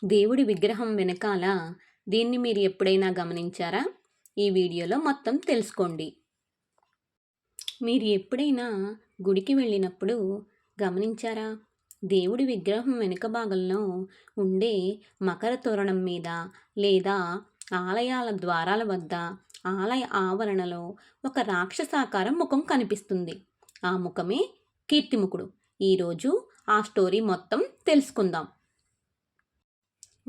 దేవుడి విగ్రహం వెనకాల దీన్ని మీరు ఎప్పుడైనా గమనించారా? ఈ వీడియోలో మొత్తం తెలుసుకోండి. మీరు ఎప్పుడైనా గుడికి వెళ్ళినప్పుడు గమనించారా? దేవుడి విగ్రహం వెనుక భాగంలో ఉండే మకర తోరణం మీద లేదా ఆలయాల ద్వారాల వద్ద, ఆలయ ఆవరణలో ఒక రాక్షసాకారం ముఖం కనిపిస్తుంది. ఆ ముఖమే కీర్తిముఖుడు. ఈరోజు ఆ స్టోరీ మొత్తం తెలుసుకుందాం.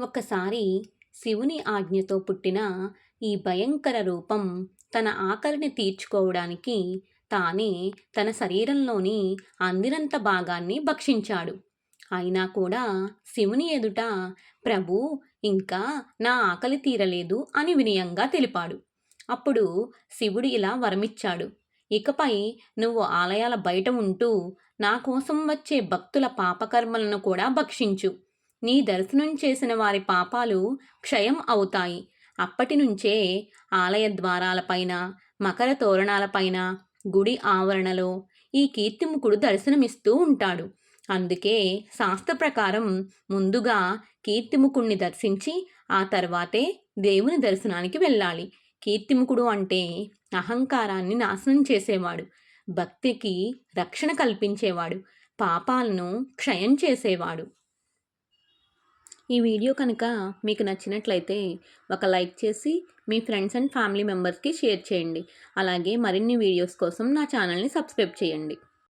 ఒకసారి శివుని ఆజ్ఞతో పుట్టిన ఈ భయంకర రూపం తన ఆకలిని తీర్చుకోవడానికి తానే తన శరీరంలోని అందినంత భాగాన్ని భక్షించాడు. అయినా కూడా శివుని ఎదుట ప్రభు, ఇంకా నా ఆకలి తీరలేదు అని వినయంగా తెలిపాడు. అప్పుడు శివుడు ఇలా వరమిచ్చాడు. ఇకపై నువ్వు ఆలయాల బయట ఉంటూ నా కోసం వచ్చే భక్తుల పాపకర్మలను కూడా భక్షించు. నీ దర్శనం చేసిన వారి పాపాలు క్షయం అవుతాయి. అప్పటి నుంచే ఆలయ ద్వారాలపైన, మకర తోరణాలపైన, గుడి ఆవరణలో ఈ కీర్తిముఖుడు దర్శనమిస్తూ ఉంటాడు. అందుకే శాస్త్ర ప్రకారం ముందుగా కీర్తిముఖుణ్ణి దర్శించి ఆ తర్వాతే దేవుని దర్శనానికి వెళ్ళాలి. కీర్తిముఖుడు అంటే అహంకారాన్ని నాశనం చేసేవాడు, భక్తికి రక్షణ కల్పించేవాడు, పాపాలను క్షయం చేసేవాడు. ఈ వీడియో కనుక మీకు నచ్చినట్లయితే ఒక లైక్ చేసి మీ ఫ్రెండ్స్ అండ్ ఫ్యామిలీ మెంబర్స్కి షేర్ చేయండి. అలాగే మరిన్ని వీడియోస్ కోసం నా ఛానల్ని సబ్స్క్రైబ్ చేయండి.